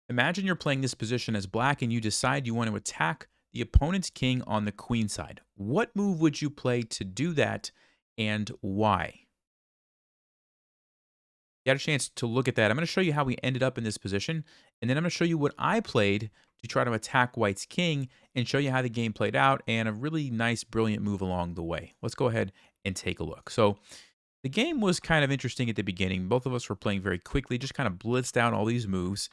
Imagine you're playing this position as black and you decide you want to attack the opponent's king on the queen side. What move would you play to do that and why? You had a chance to look at that. I'm going to show you how we ended up in this position, and then I'm going to show you what I played to try to attack white's king and show you how the game played out and a really nice, brilliant move along the way. Let's go ahead and take a look. So the game was kind of interesting at the beginning. Both of us were playing very quickly, just kind of blitzed out all these moves.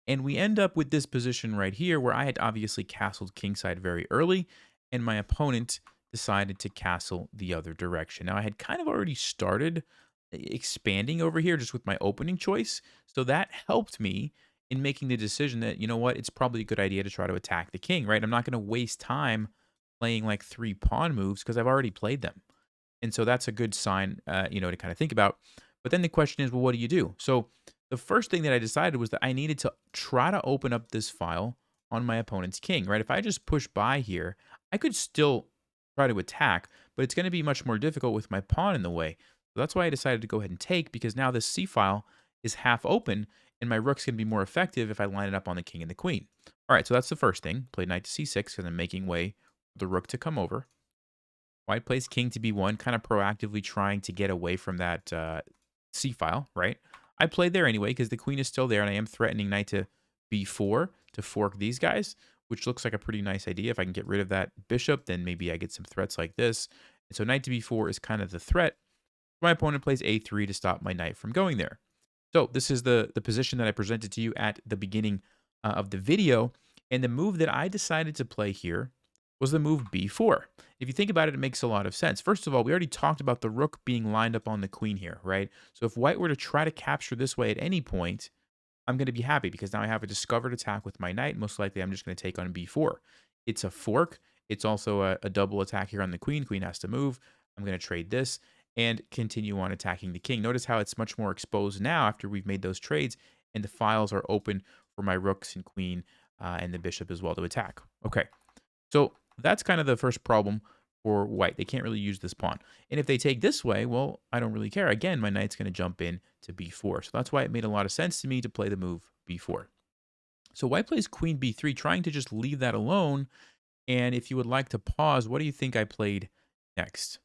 And we end up with this position right here where I had obviously castled kingside very early, and my opponent decided to castle the other direction. Now, I had kind of already started expanding over here just with my opening choice, so that helped me in making the decision that, you know what, it's probably a good idea to try to attack the king, right? I'm not going to waste time playing like 3 pawn moves because I've already played them. And so that's a good sign, to kind of think about. But then the question is, well, what do you do? So the first thing that I decided was that I needed to try to open up this file on my opponent's king, right? If I just push by here, I could still try to attack, but it's going to be much more difficult with my pawn in the way. So that's why I decided to go ahead and take, because now this c file is half open and my rook's going to be more effective if I line it up on the king and the queen. All right, so that's the first thing. Play knight to c6 because I'm making way for the rook to come over. White plays king to b1, kind of proactively trying to get away from that c file, right? I played there anyway because the queen is still there, and I am threatening knight to b4 to fork these guys, which looks like a pretty nice idea. If I can get rid of that bishop, then maybe I get some threats like this. And so knight to b4 is kind of the threat. My opponent plays a3 to stop my knight from going there. So this is the position that I presented to you at the beginning of the video. And the move that I decided to play here was the move b4. If you think about it, it makes a lot of sense. First of all, we already talked about the rook being lined up on the queen here, right? So if white were to try to capture this way at any point, I'm going to be happy because now I have a discovered attack with my knight. Most likely, I'm just going to take on b4. It's a fork. It's also a double attack here on the queen. Queen has to move. I'm going to trade this and continue on attacking the king. Notice how it's much more exposed now after we've made those trades, and the files are open for my rooks and queen and the bishop as well to attack. Okay, so that's kind of the first problem for white. They can't really use this pawn. And if they take this way, well, I don't really care. Again, my knight's going to jump in to b4. So that's why it made a lot of sense to me to play the move b4. So white plays queen b3, trying to just leave that alone. And if you would like to pause, what do you think I played next?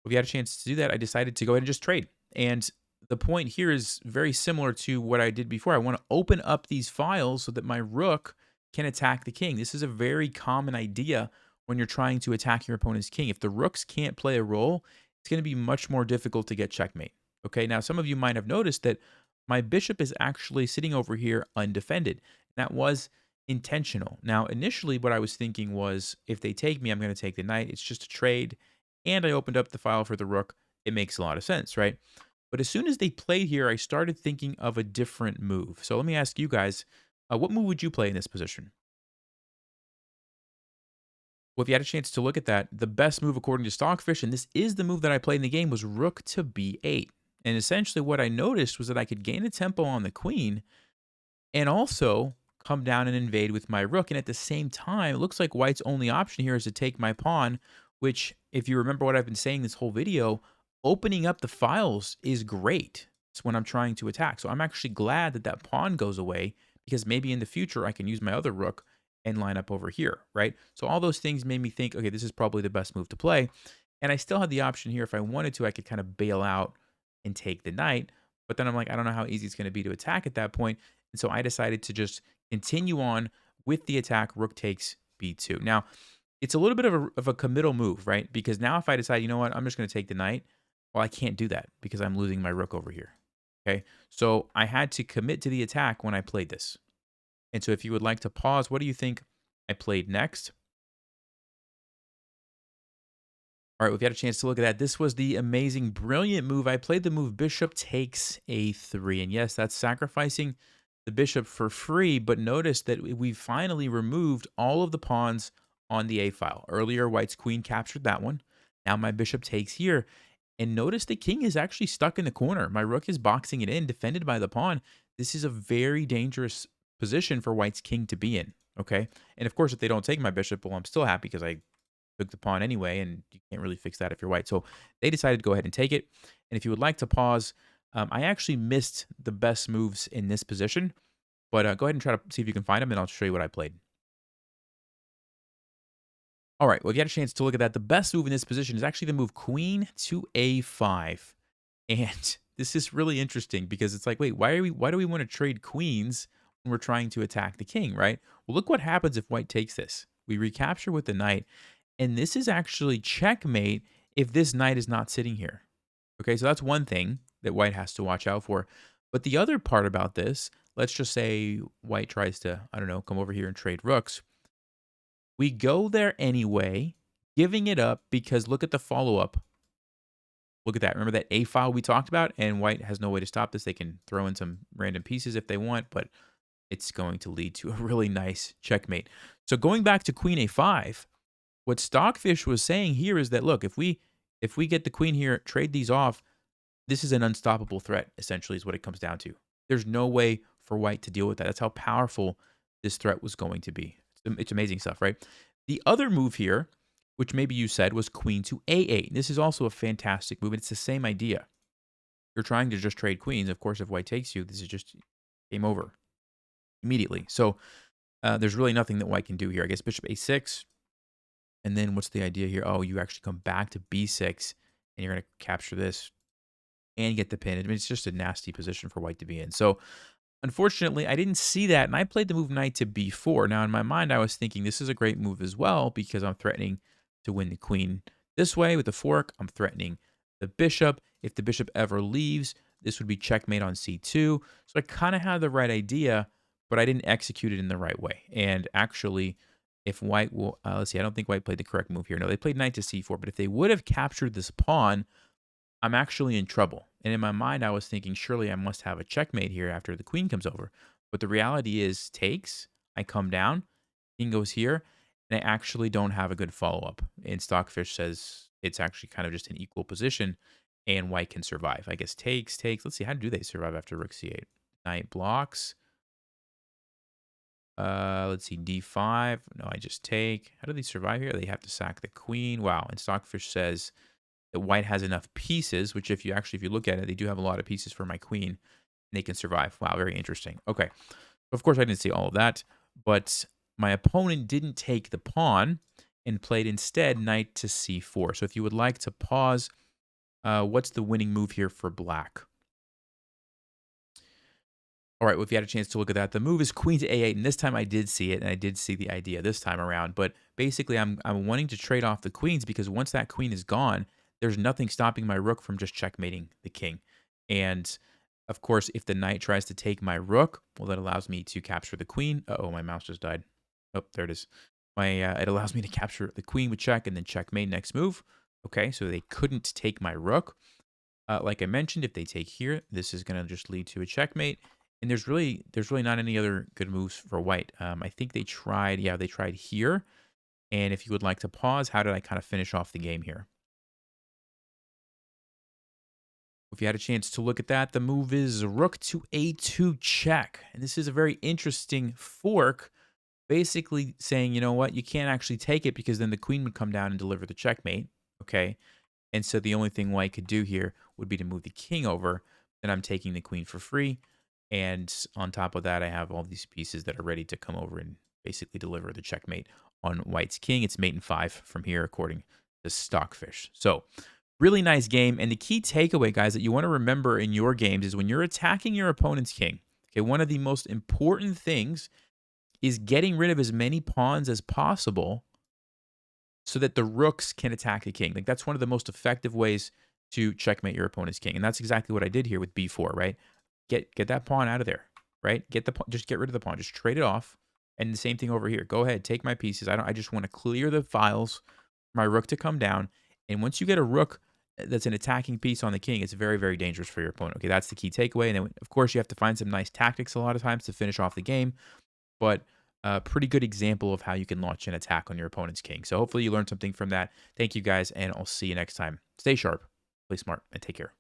If you had a chance to do that, I decided to go ahead and just trade. And the point here is very similar to what I did before. I want to open up these files so that my rook can attack the king. This is a very common idea when you're trying to attack your opponent's king. If the rooks can't play a role, it's going to be much more difficult to get checkmate. Okay, now some of you might have noticed that my bishop is actually sitting over here undefended. That was intentional. Now, initially, what I was thinking was if they take me, I'm going to take the knight. It's just a trade, and I opened up the file for the rook. It makes a lot of sense, right? But as soon as they played here, I started thinking of a different move. So let me ask you guys, what move would you play in this position? Well, if you had a chance to look at that, the best move according to Stockfish, and this is the move that I played in the game, was rook to b8. And essentially what I noticed was that I could gain a tempo on the queen and also come down and invade with my rook. And at the same time, it looks like white's only option here is to take my pawn, which, if you remember what I've been saying this whole video, opening up the files is great. It's when I'm trying to attack. So I'm actually glad that that pawn goes away because maybe in the future I can use my other rook and line up over here, right? So all those things made me think, okay, this is probably the best move to play. And I still had the option here. If I wanted to, I could kind of bail out and take the knight. But then I'm like, I don't know how easy it's going to be to attack at that point. And so I decided to just continue on with the attack. Rook takes b2. Now, it's a little bit of a committal move, right? Because now if I decide, you know what, I'm just going to take the knight, well, I can't do that because I'm losing my rook over here. Okay, so I had to commit to the attack when I played this. And so if you would like to pause, what do you think I played next? All right, we've had a chance to look at that. This was the amazing, brilliant move. I played the move bishop takes a3. And yes, that's sacrificing the bishop for free. But notice that we finally removed all of the pawns on the a file. Earlier, white's queen captured that one. Now my bishop takes here. And notice the king is actually stuck in the corner. My rook is boxing it in, defended by the pawn. This is a very dangerous position for white's king to be in. Okay. And of course, if they don't take my bishop, well, I'm still happy because I took the pawn anyway, and you can't really fix that if you're white. So they decided to go ahead and take it. And if you would like to pause, I actually missed the best moves in this position, but go ahead and try to see if you can find them, and I'll show you what I played. All right, well, if you had a chance to look at that, the best move in this position is actually the move queen to a5. And this is really interesting because it's like, wait, why do we want to trade queens when we're trying to attack the king, right? Well, look what happens if white takes this. We recapture with the knight, and this is actually checkmate if this knight is not sitting here. Okay, so that's one thing that white has to watch out for. But the other part about this, let's just say white tries to, I don't know, come over here and trade rooks. We go there anyway, giving it up because look at the follow-up. Look at that. Remember that A file we talked about? And white has no way to stop this. They can throw in some random pieces if they want, but it's going to lead to a really nice checkmate. So going back to queen A5, what Stockfish was saying here is that, look, if we get the queen here, trade these off, this is an unstoppable threat, essentially, is what it comes down to. There's no way for white to deal with that. That's how powerful this threat was going to be. It's amazing stuff, right? The other move here, which maybe you said, was queen to a8. This is also a fantastic move, and it's the same idea. You're trying to just trade queens. Of course, if white takes you, this is just game over immediately. So there's really nothing that white can do here. I guess bishop a6. And then what's the idea here? Oh, you actually come back to b6, and you're going to capture this and get the pin. I mean, it's just a nasty position for white to be in. So unfortunately, I didn't see that, and I played the move knight to b4. Now, in my mind, I was thinking this is a great move as well because I'm threatening to win the queen this way with the fork. I'm threatening the bishop. If the bishop ever leaves, this would be checkmate on c2. So I kind of had the right idea, but I didn't execute it in the right way. And actually, if white will, let's see, I don't think white played the correct move here. No, they played knight to c4, but if they would have captured this pawn, I'm actually in trouble. And in my mind, I was thinking, surely I must have a checkmate here after the queen comes over. But the reality is, takes, I come down, king goes here, and I actually don't have a good follow-up. And Stockfish says it's actually kind of just an equal position, and white can survive. I guess takes. Let's see, how do they survive after rook c8? Knight blocks. Let's see, d5. No, I just take. How do they survive here? They have to sack the queen. Wow. And Stockfish says that white has enough pieces, which if you look at it, they do have a lot of pieces for my queen, and they can survive. Wow, very interesting. Okay. Of course, I didn't see all of that, but my opponent didn't take the pawn and played instead knight to c4. So if you would like to pause, what's the winning move here for black? All right, well, if you had a chance to look at that, the move is queen to a8, and this time I did see it, and I did see the idea this time around. But basically, I'm wanting to trade off the queens because once that queen is gone, there's nothing stopping my rook from just checkmating the king. And of course, if the knight tries to take my rook, well, that allows me to capture the queen. Uh-oh, my mouse just died. Oh, there it is. It allows me to capture the queen with check and then checkmate next move. Okay, so they couldn't take my rook. Like I mentioned, if they take here, this is going to just lead to a checkmate. And there's really not any other good moves for white. I think they tried here. And if you would like to pause, how did I kind of finish off the game here? If you had a chance to look at that, the move is rook to a2 check. And this is a very interesting fork, basically saying, you know what, you can't actually take it because then the queen would come down and deliver the checkmate. Okay. And so the only thing white could do here would be to move the king over. Then I'm taking the queen for free. And on top of that, I have all these pieces that are ready to come over and basically deliver the checkmate on white's king. It's mate in 5 from here, according to Stockfish. So really nice game. And the key takeaway, guys, that you want to remember in your games is when you're attacking your opponent's king, okay, one of the most important things is getting rid of as many pawns as possible so that the rooks can attack the king. Like that's one of the most effective ways to checkmate your opponent's king. And that's exactly what I did here with b4, right? Get that pawn out of there, right? Just get rid of the pawn. Just trade it off. And the same thing over here. Go ahead, take my pieces. I just want to clear the files for my rook to come down. And once you get a rook that's an attacking piece on the king, it's very, very dangerous for your opponent. Okay, that's the key takeaway. And then, of course, you have to find some nice tactics a lot of times to finish off the game. But a pretty good example of how you can launch an attack on your opponent's king. So hopefully you learned something from that. Thank you, guys, and I'll see you next time. Stay sharp, play smart, and take care.